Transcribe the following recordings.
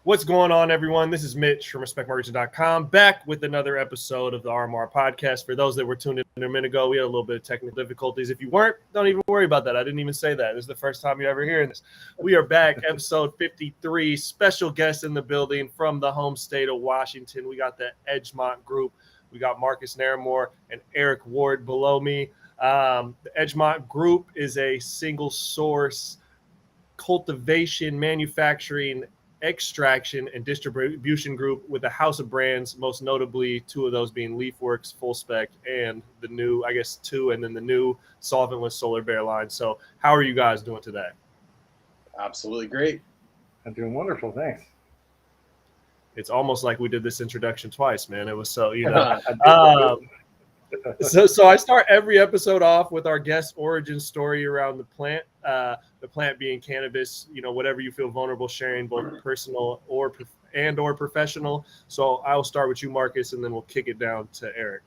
What's going on, everyone? This is Mitch from RespectMarketing.com, back with another episode of the RMR Podcast. For those that were tuned in a minute ago, we had a little bit of technical difficulties. If you weren't, don't even worry about that. I didn't even say that. This is the first time you're ever hearing this. We are back, episode 53, special guest in the building from the home state of Washington. We got the Edgemont Group. We got Marcus Naramore and Eric Ward below me. The Edgemont Group is a single source cultivation, manufacturing, extraction, and distribution group with a house of brands, most notably two of those being Leafwerx, Full Spec, and the new, and then the new solventless Solar Bear line. So how are you guys doing today? Absolutely great. I'm doing wonderful, thanks. It's almost like we did this introduction twice, man. It was so, So I start every episode off with our guest origin story around the plant being cannabis, whatever you feel vulnerable sharing, both personal or professional. So I'll start with you, Marcus, and then we'll kick it down to Eric.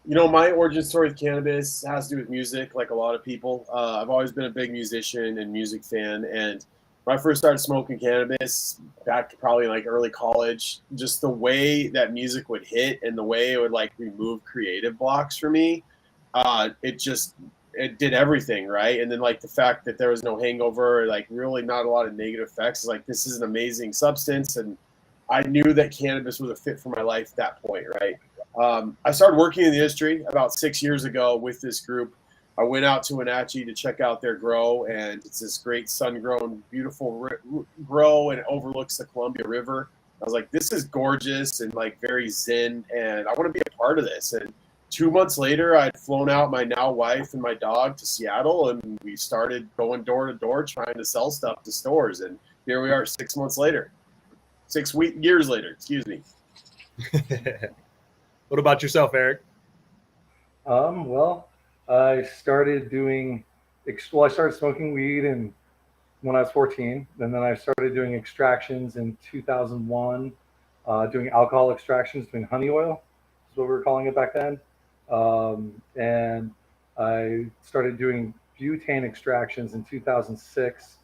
My origin story with cannabis has to do with music, like a lot of people. I've always been a big musician and music fan, and when I first started smoking cannabis back probably in like early college, just the way that music would hit and the way it would like remove creative blocks for me, it did everything, right? And then like the fact that there was no hangover, like really not a lot of negative effects, is like this is an amazing substance, and I knew that cannabis was a fit for my life at that point, right? I started working in the industry about 6 years ago with this group. I went out to Wenatchee to check out their grow, and it's this great sun-grown, beautiful grow, and it overlooks the Columbia River. I was like, this is gorgeous and like very zen, and I want to be a part of this. And 2 months later, I'd flown out my now wife and my dog to Seattle, and we started going door to door trying to sell stuff to stores. And here we are 6 months later, years later, excuse me. What about yourself, Eric? I started I started smoking weed when I was 14, and then I started doing extractions in 2001, doing alcohol extractions, doing honey oil, is what we were calling it back then. And I started doing butane extractions in 2006.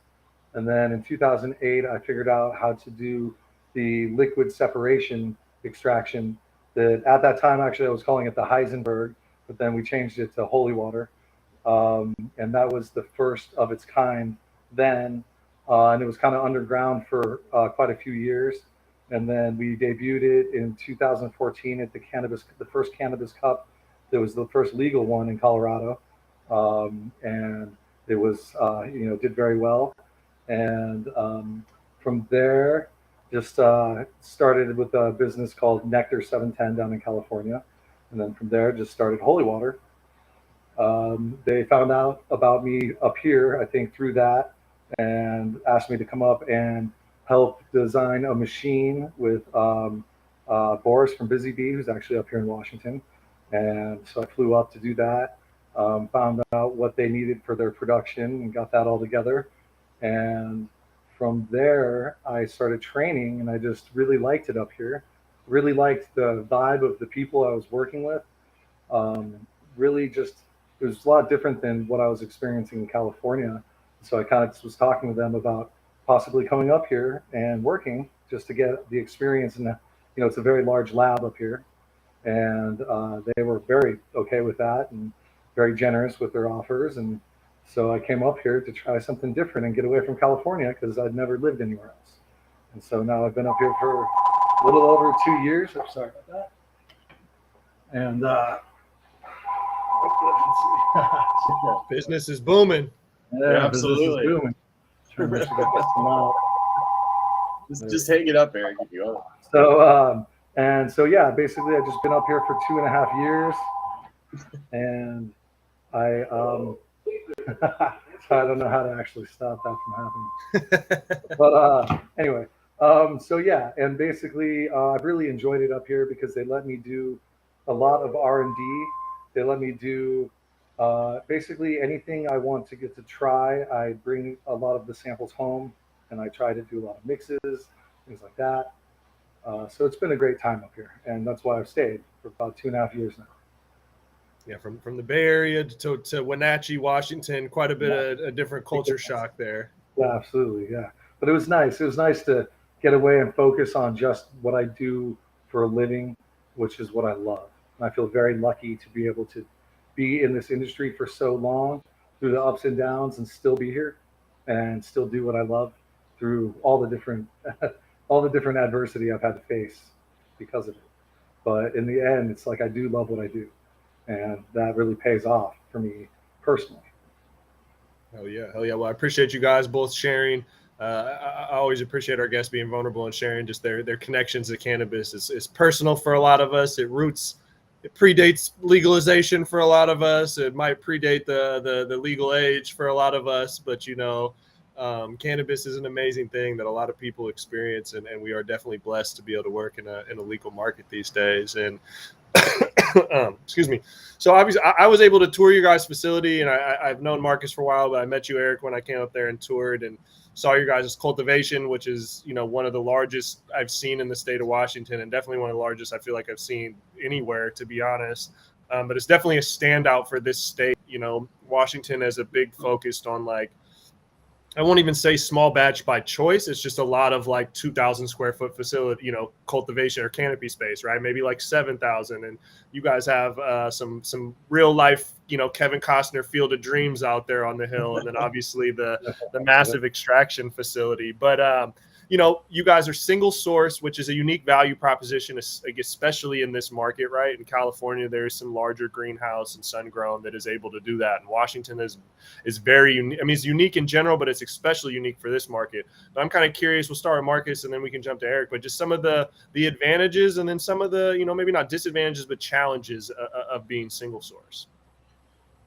And then in 2008, I figured out how to do the liquid separation extraction that at that time, actually, I was calling it the Heisenberg, but then we changed it to holy water. And that was the first of its kind then. And it was kind of underground for quite a few years. And then we debuted it in 2014 at the first Cannabis Cup. That was the first legal one in Colorado. And it was, did very well. And from there, just started with a business called Nectar 710 down in California. And then from there, just started Holy Water. They found out about me up here, I think, through that, and asked me to come up and help design a machine with Boris from Busy Bee, who's actually up here in Washington. And so I flew up to do that, found out what they needed for their production, and got that all together. And from there, I started training, and I just really liked it up here. Really liked the vibe of the people I was working with. It was a lot different than what I was experiencing in California. So I kind of was talking to them about possibly coming up here and working just to get the experience. And, it's a very large lab up here. And they were very okay with that and very generous with their offers. And so I came up here to try something different and get away from California because I'd never lived anywhere else. And so now I've been up here for a little over 2 years. I'm sorry about that. And business is booming. Yeah, absolutely. Business is booming. Just hang it up, Eric, if you want. So basically I've just been up here for 2.5 years, and I so I don't know how to actually stop that from happening. But anyway. And basically I've really enjoyed it up here because they let me do a lot of R&D. They let me do basically anything I want to get to try. I bring a lot of the samples home, and I try to do a lot of mixes, things like that. So it's been a great time up here, and that's why I've stayed for about 2.5 years now. Yeah, from the Bay Area to Wenatchee, Washington, quite a bit of a different culture shock there. Yeah, absolutely, yeah. But it was nice. It was nice to get away and focus on just what I do for a living, which is what I love. And I feel very lucky to be able to be in this industry for so long, through the ups and downs, and still be here and still do what I love through all the different all the different adversity I've had to face because of it. But in the end, it's like I do love what I do, and that really pays off for me personally. Hell yeah. Well, I appreciate you guys both sharing. I always appreciate our guests being vulnerable and sharing just their connections to cannabis. It's personal for a lot of us. It predates legalization for a lot of us. It might predate the legal age for a lot of us, but cannabis is an amazing thing that a lot of people experience, and we are definitely blessed to be able to work in a legal market these days. And excuse me. So obviously I was able to tour your guys' facility, and I've known Marcus for a while, but I met you, Eric, when I came up there and toured and saw your guys' cultivation, which is, one of the largest I've seen in the state of Washington, and definitely one of the largest I feel like I've seen anywhere, to be honest. But it's definitely a standout for this state. Washington has a big focus on, like, I won't even say small batch by choice. It's just a lot of like 2,000 square foot facility, cultivation or canopy space, right? Maybe like 7,000. And you guys have some real life, Kevin Costner Field of Dreams out there on the hill. And then obviously the massive extraction facility. But, you guys are single source, which is a unique value proposition, especially in this market, right? In California, there's some larger greenhouse and sun grown that is able to do that. And Washington is very unique. I mean, it's unique in general, but it's especially unique for this market. But I'm kind of curious. We'll start with Marcus, and then we can jump to Eric. But just some of the advantages, and then some of the, maybe not disadvantages, but challenges of being single source.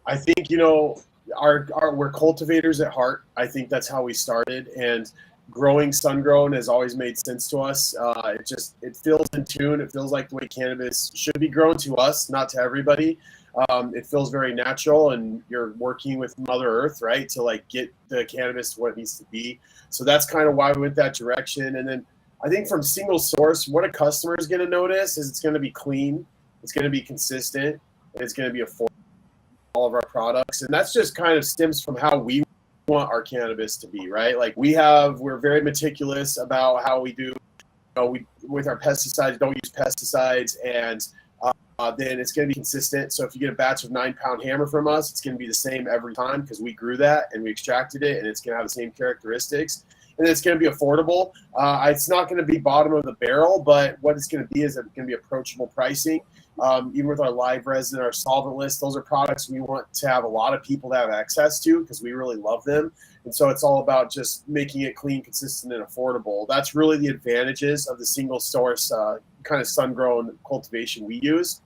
I think, we're cultivators at heart. I think that's how we started. And growing sun-grown has always made sense to us. It feels in tune. It feels like the way cannabis should be grown to us, not to everybody. It feels very natural, and you're working with Mother Earth, right, to like get the cannabis to what it needs to be. So that's kind of why we went that direction. And then I think from single source, what a customer is going to notice is it's going to be clean, it's going to be consistent, and it's going to be affordable. All of our products, and that's just kind of stems from how we want our cannabis to be, right? Like we're very meticulous about how we do, with our pesticides, don't use pesticides, and then it's going to be consistent. So if you get a batch of 9-pound hammer from us, it's going to be the same every time because we grew that and we extracted it, and it's going to have the same characteristics. And it's going to be affordable. It's not going to be bottom of the barrel, but what it's going to be is it's going to be approachable pricing. Even with our live resin, our solventless, those are products we want to have a lot of people to have access to because we really love them. And so it's all about just making it clean, consistent, and affordable. That's really the advantages of the single source kind of sun-grown cultivation we use.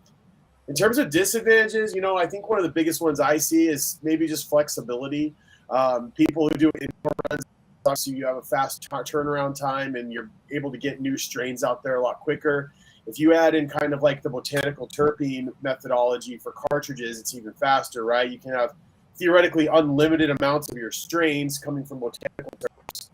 In terms of disadvantages, I think one of the biggest ones I see is maybe just flexibility. People who do indoor runs, so you have a fast turnaround time and you're able to get new strains out there a lot quicker. If you add in kind of like the botanical terpene methodology for cartridges, it's even faster, right? You can have theoretically unlimited amounts of your strains coming from botanical terpenes.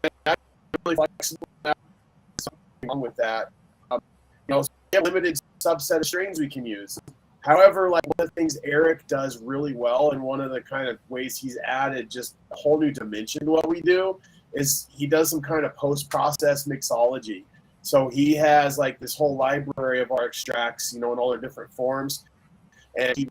And that's really flexible. Something wrong with that. So we have a limited subset of strains we can use. However, like one of the things Eric does really well, and one of the kind of ways he's added just a whole new dimension to what we do, is he does some kind of post-process mixology. So he has like this whole library of our extracts, in all their different forms. And he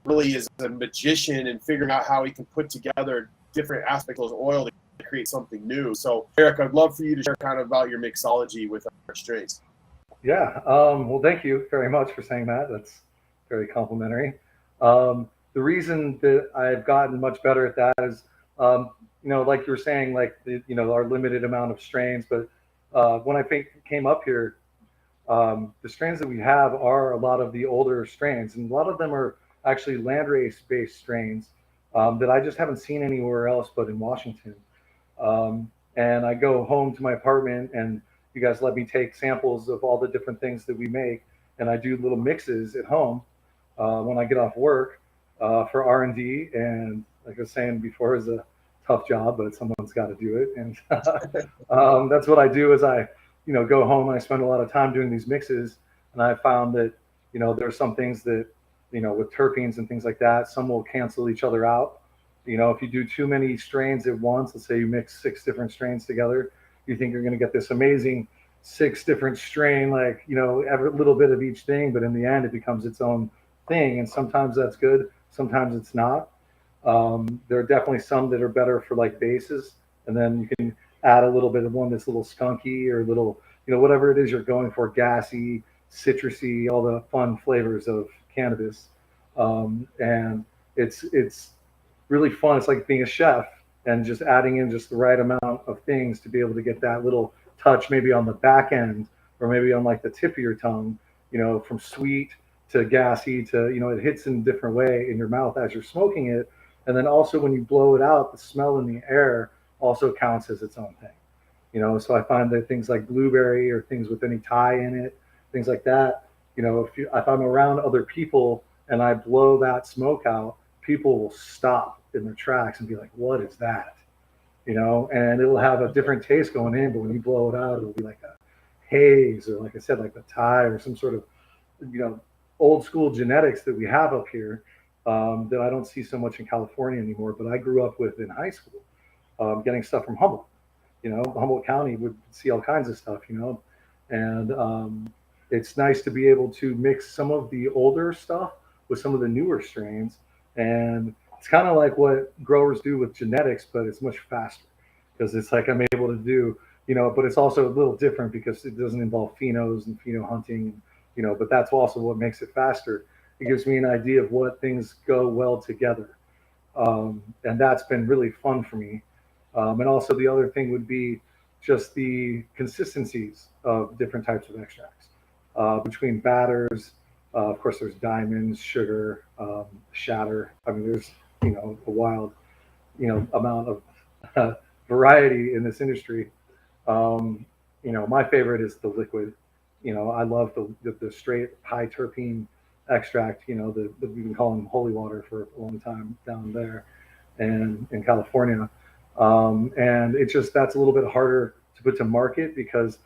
really is a magician in figuring out how he can put together different aspects of those oil to create something new. So Eric, I'd love for you to share kind of about your mixology with our strains. Yeah. Well, thank you very much for saying that. That's very complimentary. The reason that I've gotten much better at that is, like you were saying, like our limited amount of strains. But when I came up here, the strains that we have are a lot of the older strains, and a lot of them are actually landrace based strains that I just haven't seen anywhere else but in Washington. And I go home to my apartment, and you guys let me take samples of all the different things that we make, and I do little mixes at home when I get off work for R&D. And like I was saying before, it's a tough job, but someone's got to do it. And that's what I do is I, go home and I spend a lot of time doing these mixes. And I found that, there's some things that, with terpenes and things like that, some will cancel each other out. If you do too many strains at once, let's say you mix 6 different strains together, You think you're going to get this amazing 6 different strain, like, you know, every little bit of each thing, but in the end it becomes its own thing. And sometimes that's good, sometimes it's not. There are definitely some that are better for like bases, and then you can add a little bit of one that's a little skunky or a little, you know, whatever it is you're going for, gassy, citrusy, all the fun flavors of cannabis. And it's really fun. It's like being a chef and just adding in just the right amount of things to be able to get that little touch, maybe on the back end or maybe on like the tip of your tongue, you know, from sweet to gassy to, you know, it hits in a different way in your mouth as you're smoking it. And then also when you blow it out, the smell in the air also counts as its own thing. You know, so I find that things like blueberry or things with any Thai in it, things like that, you know, if I'm around other people and I blow that smoke out, people will stop in their tracks and be like, what is that? You know, and it'll have a different taste going in, but when you blow it out, it'll be like a haze, or like I said, like the Thai or some sort of, you know, old school genetics that we have up here, that I don't see so much in California anymore, but I grew up with in high school, getting stuff from Humboldt. You know, Humboldt County would see all kinds of stuff, you know, and it's nice to be able to mix some of the older stuff with some of the newer strains. And it's kind of like what growers do with genetics, but it's much faster because it's like I'm able to do, you know, but it's also a little different because it doesn't involve phenos and pheno hunting, you know, but that's also what makes it faster. It gives me an idea of what things go well together. And that's been really fun for me. And also the other thing would be just the consistencies of different types of extracts, between batters. Of course, there's diamonds, sugar, shatter. I mean, there's, you know, a wild, you know, amount of variety in this industry. You know, my favorite is the liquid. You know, I love the straight high terpene extract. You know, we've been calling them holy water for a long time down there, and in California. And it's just, that's a little bit harder to put to market because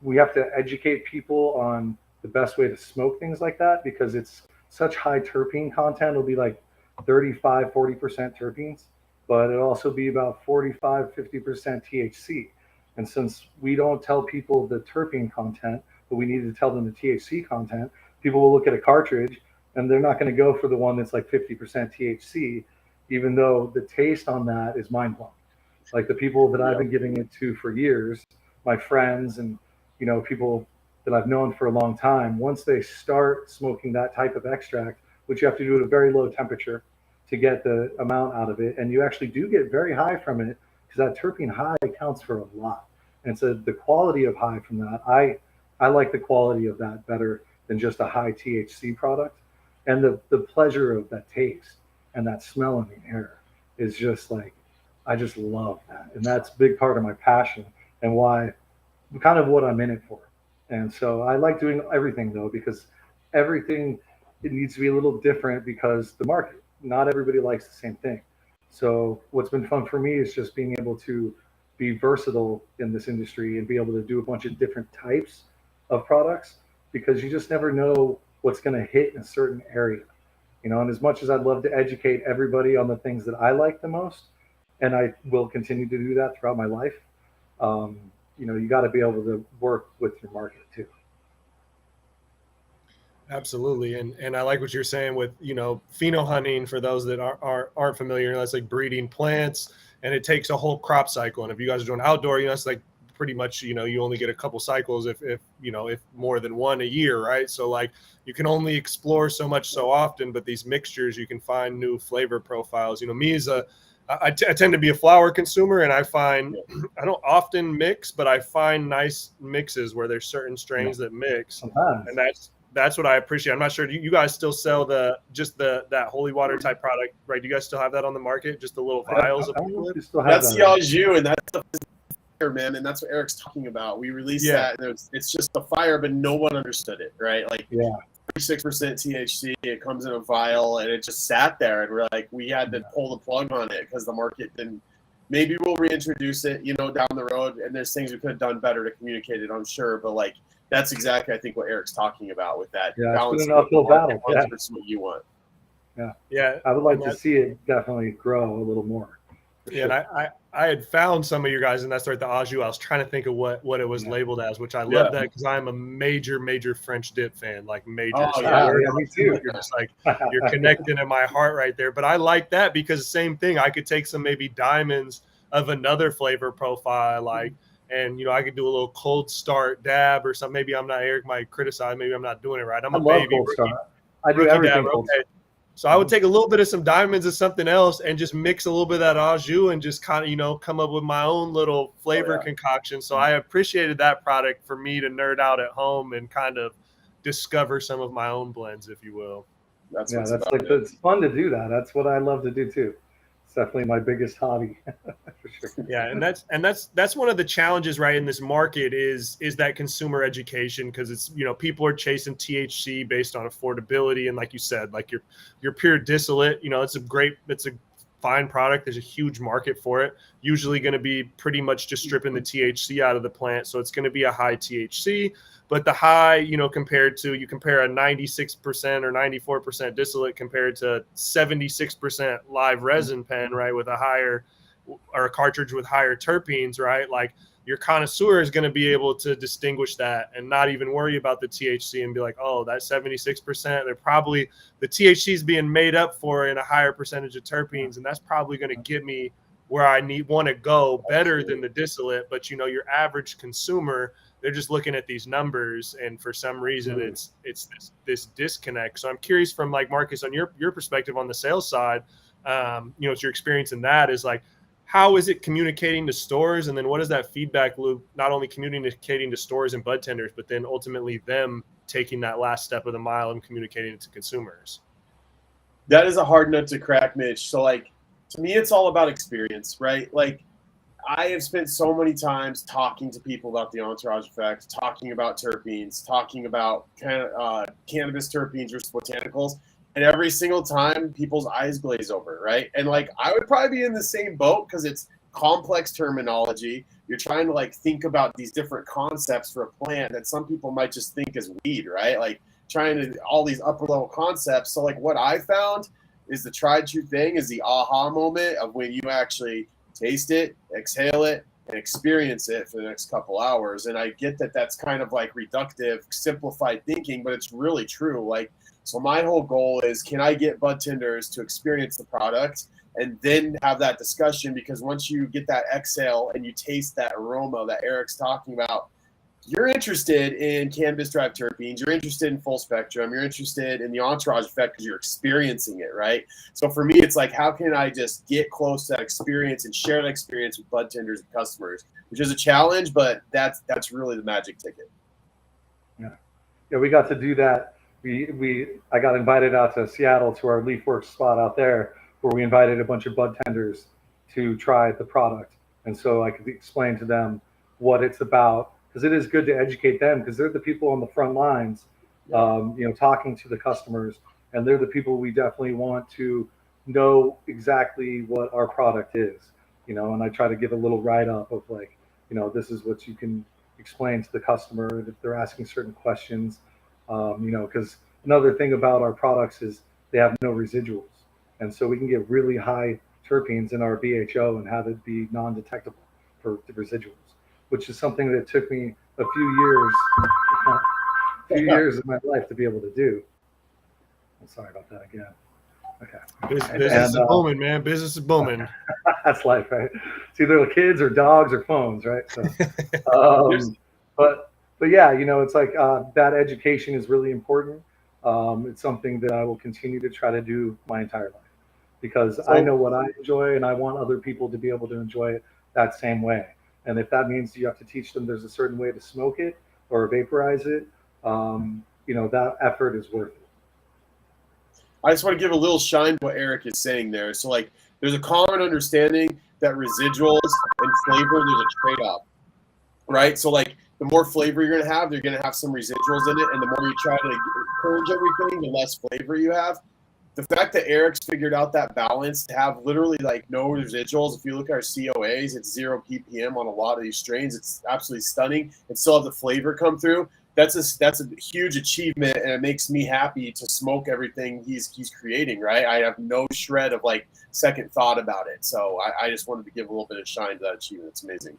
we have to educate people on the best way to smoke things like that, because it's such high terpene content. It'll be like 35, 40% terpenes, but it'll also be about 45, 50% THC. And since we don't tell people the terpene content, but we need to tell them the THC content, people will look at a cartridge and they're not going to go for the one that's like 50% THC, even though the taste on that is mind blowing. Like the people that I've been giving it to for years, my friends and, you know, people that I've known for a long time, once they start smoking that type of extract, which you have to do at a very low temperature to get the amount out of it, and you actually do get very high from it, because that terpene high counts for a lot. And so the quality of high from that, I like the quality of that better than just a high THC product. And the pleasure of that taste and that smell in the air is just like, I just love that. And that's a big part of my passion and why, kind of what I'm in it for. And so I like doing everything though, because everything, it needs to be a little different because the market, not everybody likes the same thing. So what's been fun for me is just being able to be versatile in this industry and be able to do a bunch of different types of products, because you just never know what's going to hit in a certain area. You know, and as much as I'd love to educate everybody on the things that I like the most, and I will continue to do that throughout my life, you know, you got to be able to work with your market too. Absolutely. And I like what you're saying with, you know, pheno hunting, for those that aren't familiar, that's like breeding plants, and it takes a whole crop cycle. And if you guys are doing outdoor, you know, it's like pretty much, you know, you only get a couple cycles if you know, if more than one a year, right? So like you can only explore so much so often, but these mixtures, you can find new flavor profiles. You know, me as I tend to be a flower consumer, and I find I don't often mix, but I find nice mixes where there's certain strains that mix, and that's what I appreciate. I'm not sure, do you guys still sell that holy water type product, right? Do you guys still have that on the market? Just the little vials of liquid? That's the Au, and that's the fire, man, and that's what Eric's talking about. We released that, and it's just the fire, but no one understood it, right? Like 36% THC, it comes in a vial, and it just sat there, and we're like, we had to pull the plug on it because the market didn't. Maybe we'll reintroduce it, you know, down the road, and there's things we could have done better to communicate it, I'm sure, but like that's exactly, I think, what Eric's talking about with that balance. It's been an uphill battle. Versus what you want. Yeah. I would like to see it definitely grow a little more. Yeah, and I had found some of your guys, and that's right, the au jus. I was trying to think of what it was labeled as, which I love that because I'm a major French dip fan, like major. Oh, So yeah, me too. You're just like you're connecting in my heart right there. But I like that because same thing. I could take some maybe diamonds of another flavor profile, like, and I could do a little cold start dab or something. Maybe I'm not. Eric might criticize. Maybe I'm not doing it right. I'm a love baby. cold start. I do everything cold start. So I would take a little bit of some diamonds of something else and just mix a little bit of that au jus and just kind of, come up with my own little flavor concoction. So I appreciated that product for me to nerd out at home and kind of discover some of my own blends, if you will. It's fun to do that. That's what I love to do too. It's definitely my biggest hobby. For sure. Yeah, and that's one of the challenges, right, in this market is that consumer education, because it's people are chasing THC based on affordability, and like you said, like your pure distillate, it's a fine product. There's a huge market for it. Usually going to be pretty much just stripping the THC out of the plant, so it's going to be a high THC. But the high, compared to, you compare a 96% or 94% distillate compared to 76% live resin pen, right, with a higher, or a cartridge with higher terpenes, right? Like your connoisseur is going to be able to distinguish that and not even worry about the THC and be like, oh, that 76%, they're probably, the THC is being made up for in a higher percentage of terpenes, and that's probably going to get me where I want to go better than the distillate. But your average consumer, they're just looking at these numbers, and for some reason it's this disconnect. So I'm curious from like Marcus, on your perspective on the sales side, it's your experience in that is like, how is it communicating to stores? And then what is that feedback loop, not only communicating to stores and bud tenders, but then ultimately them taking that last step of the mile and communicating it to consumers? That is a hard nut to crack, Mitch. So like, to me, it's all about experience, right? Like, I have spent so many times talking to people about the entourage effect, talking about terpenes, talking about cannabis terpenes versus botanicals. And every single time people's eyes glaze over, right? And like, I would probably be in the same boat because it's complex terminology. You're trying to like think about these different concepts for a plant that some people might just think is weed, right? Like trying to all these upper level concepts. So like what I found is the tried true thing is the aha moment of when you actually taste it, exhale it, and experience it for the next couple hours. And I get that that's kind of like reductive, simplified thinking, but it's really true. Like, so my whole goal is, can I get bud tenders to experience the product and then have that discussion? Because once you get that exhale and you taste that aroma that Eric's talking about, you're interested in cannabis-derived terpenes, you're interested in full spectrum, you're interested in the entourage effect because you're experiencing it, right? So for me, it's like, how can I just get close to that experience and share that experience with bud tenders and customers, which is a challenge, but that's really the magic ticket. Yeah, we got to do that. I got invited out to Seattle to our Leafwerx spot out there, where we invited a bunch of bud tenders to try the product. And so I could explain to them what it's about, because it is good to educate them, because they're the people on the front lines, talking to the customers, and they're the people we definitely want to know exactly what our product is, and I try to give a little write-up of like, this is what you can explain to the customer if they're asking certain questions. Because another thing about our products is they have no residuals. And so we can get really high terpenes in our BHO and have it be non-detectable for the residuals, which is something that took me a few years of my life to be able to do. I'm sorry about that again. Okay. Business is booming, man. Business is booming. That's life, right? It's either kids or dogs or phones, right? So, But yeah, it's like that education is really important. It's something that I will continue to try to do my entire life, because I know what I enjoy and I want other people to be able to enjoy it that same way. And if that means you have to teach them there's a certain way to smoke it or vaporize it, that effort is worth it. I just want to give a little shine to what Eric is saying there. So like, there's a common understanding that residuals and flavor, there's a trade-off, right? So like, the more flavor you're going to have some residuals in it. And the more you try to purge everything, the less flavor you have. The fact that Eric's figured out that balance to have literally like no residuals. If you look at our COAs, it's 0 ppm on a lot of these strains. It's absolutely stunning. And still have the flavor come through. that's a huge achievement, and it makes me happy to smoke everything he's creating, right? I have no shred of like second thought about it. So I just wanted to give a little bit of shine to that achievement. It's amazing.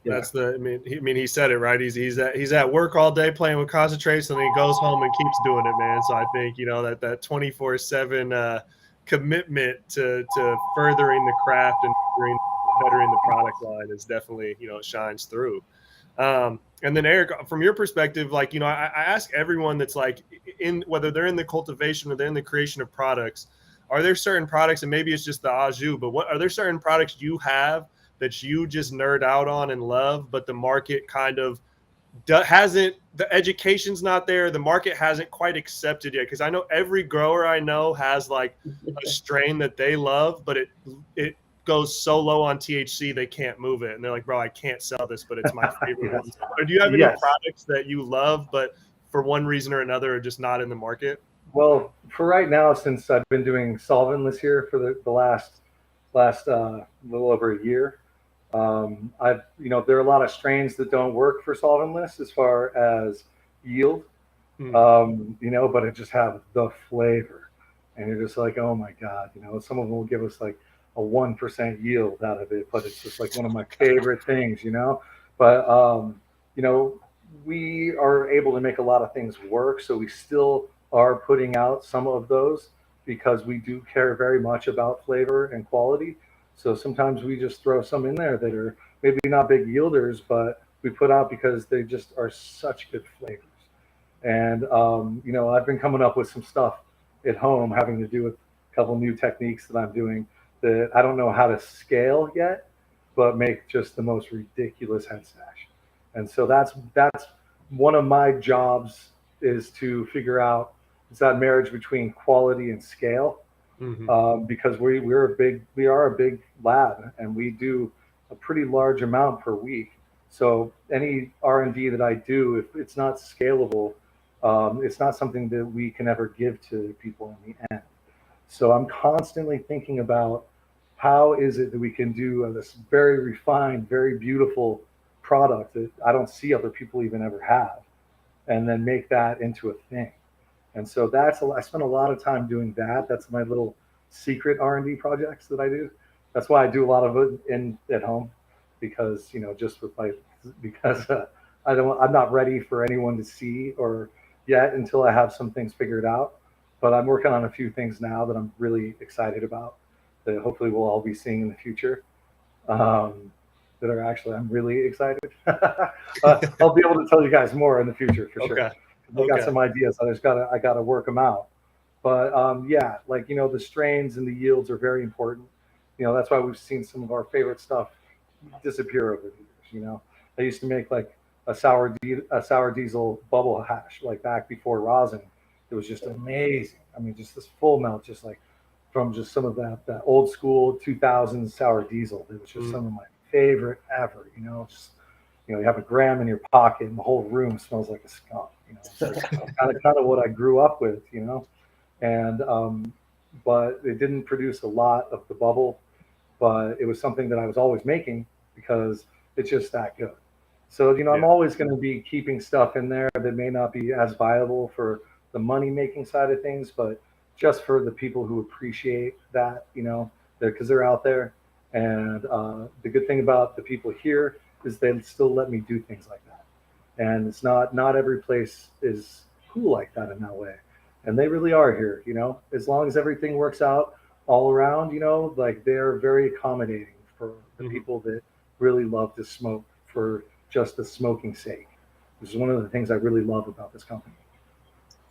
That's he said it right. He's at work all day playing with concentrates, and then he goes home and keeps doing it, man. So I think that 24/7 commitment to furthering the craft and bettering the product line is definitely it shines through. And then Eric, from your perspective, like I ask everyone that's like whether they're in the cultivation or they're in the creation of products, are there certain products, and maybe it's just the au jus, but what are there certain products you have that you just nerd out on and love, but the market kind of hasn't, the education's not there, the market hasn't quite accepted yet? Because I know every grower I know has like a strain that they love, but it goes so low on THC they can't move it, and they're like, bro, I can't sell this, but it's my favorite one. Or do you have any products that you love but for one reason or another are just not in the market? Well, for right now, since I've been doing solventless here for the last little over a year, there are a lot of strains that don't work for solventless as far as yield, but it just have the flavor, and you're just like, oh my God, some of them will give us like a 1% yield out of it, but it's just like one of my favorite things, but we are able to make a lot of things work. So we still are putting out some of those because we do care very much about flavor and quality. So sometimes we just throw some in there that are maybe not big yielders, but we put out because they just are such good flavors. And, I've been coming up with some stuff at home having to do with a couple new techniques that I'm doing that I don't know how to scale yet, but make just the most ridiculous head stash. And so that's one of my jobs, is to figure out that marriage between quality and scale. Because we are a big lab, and we do a pretty large amount per week. So any R&D that I do, if it's not scalable, it's not something that we can ever give to people in the end. So I'm constantly thinking about how is it that we can do this very refined, very beautiful product that I don't see other people even ever have, and then make that into a thing. And so I spend a lot of time doing that. That's my little secret R&D projects that I do. That's why I do a lot of it at home, because I'm not ready for anyone to see or yet until I have some things figured out. But I'm working on a few things now that I'm really excited about, that hopefully we'll all be seeing in the future. That are actually, I'm really excited. I'll be able to tell you guys more in the future for sure. I got some ideas. I gotta work them out. But the strains and the yields are very important. That's why we've seen some of our favorite stuff disappear over the years. I used to make like a sour diesel bubble hash, like back before rosin. It was just amazing. I mean, just this full melt, just like from just some of that old school 2000s sour diesel. It was just some of my favorite ever. You have a gram in your pocket and the whole room smells like a skunk. Kind of what I grew up with. And but it didn't produce a lot of the bubble, but it was something that I was always making because it's just that good. So I'm always going to be keeping stuff in there that may not be as viable for the money making side of things, but just for the people who appreciate that, because they're out there. And the good thing about the people here is they still let me do things like that. And it's not every place is cool like that in that way. And they really are here, as long as everything works out all around, like they're very accommodating for the people that really love to smoke for just the smoking sake. Which is one of the things I really love about this company.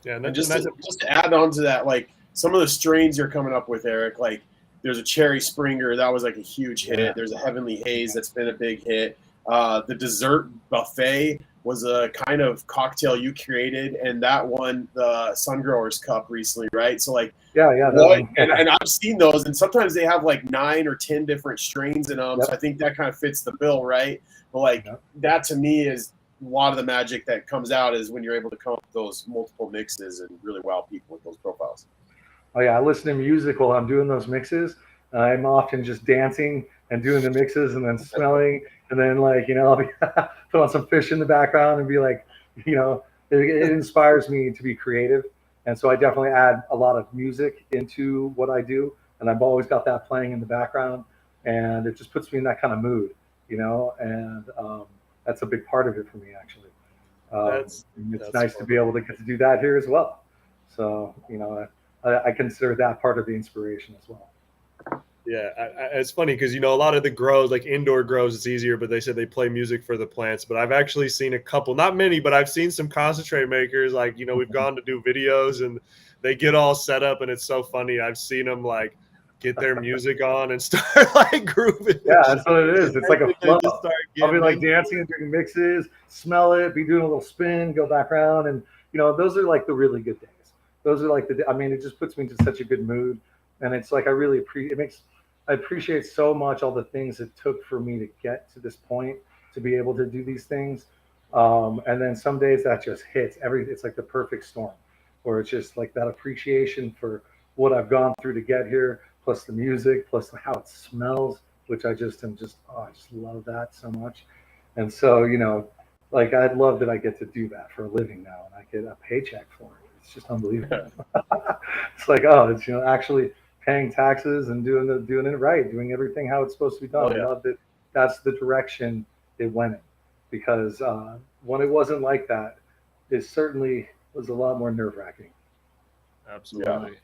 Yeah, and just to add on to that, like some of the strains you're coming up with, Eric, like there's a Cherry Springer that was like a huge hit. There's a Heavenly Haze that's been a big hit. The Dessert Buffet was a kind of cocktail you created, and that won the Sun Growers Cup recently, right? So like, and I've seen those, and sometimes they have like 9 or 10 different strains in them. So I think that kind of fits the bill, right? But like that to me is a lot of the magic that comes out, is when you're able to come up with those multiple mixes and really wow people with those profiles. Oh yeah, I listen to music while I'm doing those mixes. I'm often just dancing and doing the mixes and then smelling, and then I'll be put on some fish in the background and be like it inspires me to be creative. And so I definitely add a lot of music into what I do. And I've always got that playing in the background. And it just puts me in that kind of mood, and that's a big part of it for me, actually. It's nice fun to be able to get to do that here as well. So, I consider that part of the inspiration as well. Yeah, it's funny because, a lot of the grows, like indoor grows, it's easier, but they said they play music for the plants. But I've actually seen a couple, not many, but I've seen some concentrate makers, like, we've gone to do videos and they get all set up and it's so funny. I've seen them like get their music on and start like grooving. Yeah, that's what it is. It's like a flow. I'll be like dancing and doing mixes, smell it, be doing a little spin, go back around. And, those are like the really good days. Those are like it just puts me into such a good mood. And it's like, I appreciate so much all the things it took for me to get to this point, to be able to do these things. And then some days that just hits it's like the perfect storm, where it's just like that appreciation for what I've gone through to get here, plus the music, plus how it smells, which I just love that so much. And so, like, I'd love that I get to do that for a living now and I get a paycheck for it. It's just unbelievable. It's like, it's, actually paying taxes and doing it right, doing everything how it's supposed to be done. I love that that's the direction it went in, because when it wasn't like that, it certainly was a lot more nerve-wracking. Absolutely. Yeah.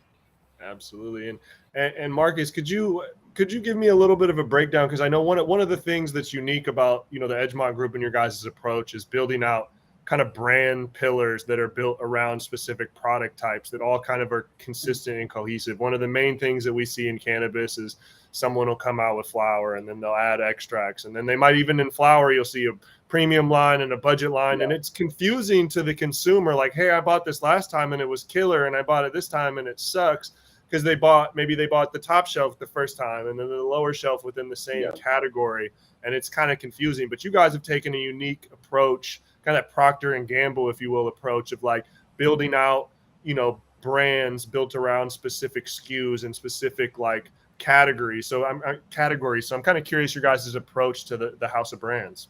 Absolutely. And Marcus, could you give me a little bit of a breakdown? Because I know one of the things that's unique about, the Edgemont Group and your guys' approach is building out kind of brand pillars that are built around specific product types that all kind of are consistent and cohesive. One of the main things that we see in cannabis is someone will come out with flower and then they'll add extracts. And then they might even in flower, you'll see a premium line and a budget line. Yeah. And it's confusing to the consumer. Like, hey, I bought this last time and it was killer. And I bought it this time and it sucks. Because they bought the top shelf the first time and then the lower shelf within the same category. And it's kind of confusing. But you guys have taken a unique approach, kind of Procter and Gamble, if you will, approach of like building out, brands built around specific SKUs and specific like categories. So I'm kind of curious your guys' approach to the house of brands.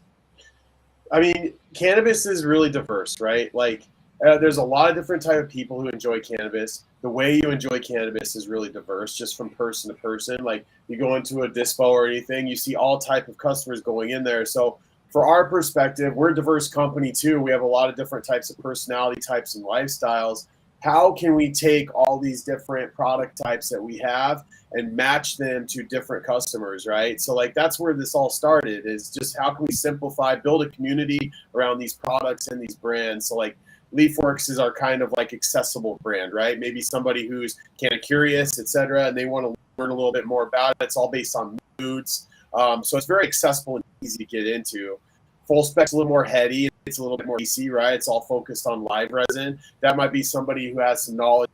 I mean, cannabis is really diverse, right? Like there's a lot of different type of people who enjoy cannabis. The way you enjoy cannabis is really diverse, just from person to person. Like you go into a dispo or anything, you see all type of customers going in there. So for our perspective, we're a diverse company too. We have a lot of different types of personality types and lifestyles. How can we take all these different product types that we have and match them to different customers, right? So like that's where this all started, is just how can we simplify, build a community around these products and these brands. So like Leafwerx is our kind of like accessible brand, right? Maybe somebody who's kind of curious, etc., and they want to learn a little bit more about it. It's all based on moods. So it's very accessible and easy to get into. Full Spec's a little more heady. It's a little bit more easy, right? It's all focused on live resin. That might be somebody who has some knowledge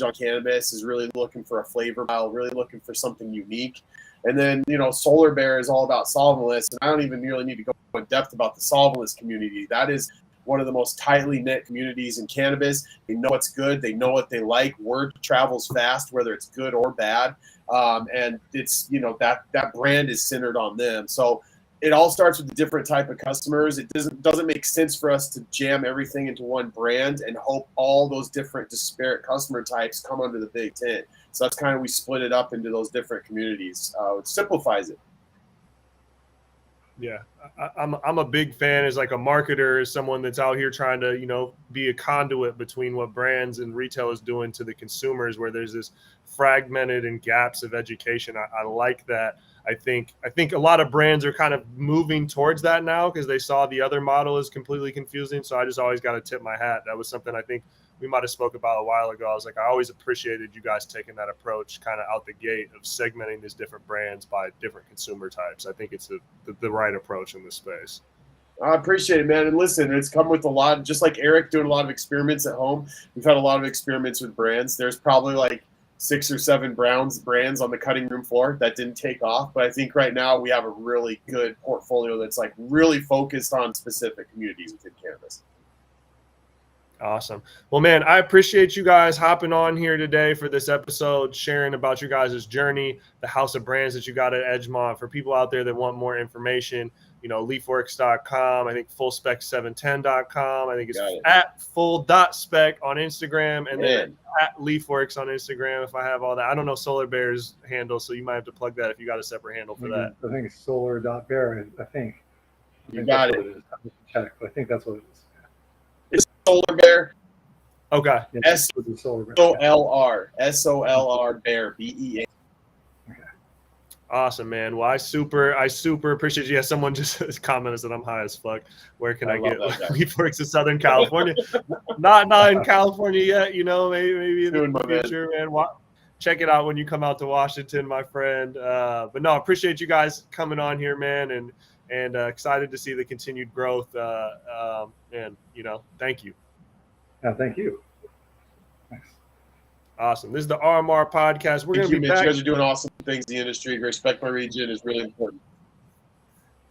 on cannabis, is really looking for a flavor profile, really looking for something unique. And then, Solar Bear is all about solventless. And I don't even really need to go in depth about the solventless community. That is one of the most tightly knit communities in cannabis. They know what's good. They know what they like. Word travels fast, whether it's good or bad. And it's, that brand is centered on them. So it all starts with the different type of customers. It doesn't make sense for us to jam everything into one brand and hope all those different disparate customer types come under the big tent. So that's kind of, we split it up into those different communities. It simplifies it. Yeah, I'm a big fan as like a marketer, as someone that's out here trying to, be a conduit between what brands and retail is doing to the consumers, where there's this fragmented and gaps of education. I like that. I think a lot of brands are kind of moving towards that now because they saw the other model is completely confusing. So I just always got to tip my hat. That was something I think we might have spoke about a while ago. I was like, I always appreciated you guys taking that approach kind of out the gate of segmenting these different brands by different consumer types. I think it's the right approach in this space. I appreciate it, man. And listen, it's come with a lot, just like Eric doing a lot of experiments at home. We've had a lot of experiments with brands. There's probably like 6 or 7 brands on the cutting room floor that didn't take off. But I think right now we have a really good portfolio that's like really focused on specific communities within cannabis. Awesome. Well, man, I appreciate you guys hopping on here today for this episode, sharing about your guys' journey, the house of brands that you got at Edgemont. For people out there that want more information, Leafwerx.com. I think fullspec710.com. I think it's at full.spec on Instagram, and then at Leafwerx on Instagram if I have all that. I don't know Solar Bear's handle, so you might have to plug that if you got a separate handle for that. I think it's solar.bear, I think. You got it. I check, but I think that's what it is. It's Solar Bear. Okay. Yeah, S-O-L-R. S-O-L-R Bear. B-E-A. Awesome, man. Well, I super appreciate you. Yeah, someone just commented that I'm high as fuck. Where can I get Leafwerx in Southern California? not in California yet, maybe in the future, man. Check it out when you come out to Washington, my friend. But no, appreciate you guys coming on here, man, and excited to see the continued growth. And thank you. Yeah, thank you. Thanks. Awesome. This is the RMR Podcast. We're going to be back. You guys are doing awesome things in the industry. Respect My Region is really important.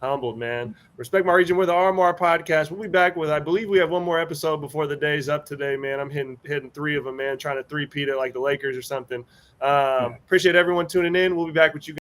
Humbled, man. Respect My Region with the RMR Podcast. We'll be back with, I believe we have one more episode before the day's up today, man. I'm hitting 3 of them, man, trying to three-peat it like the Lakers or something. Appreciate everyone tuning in. We'll be back with you guys.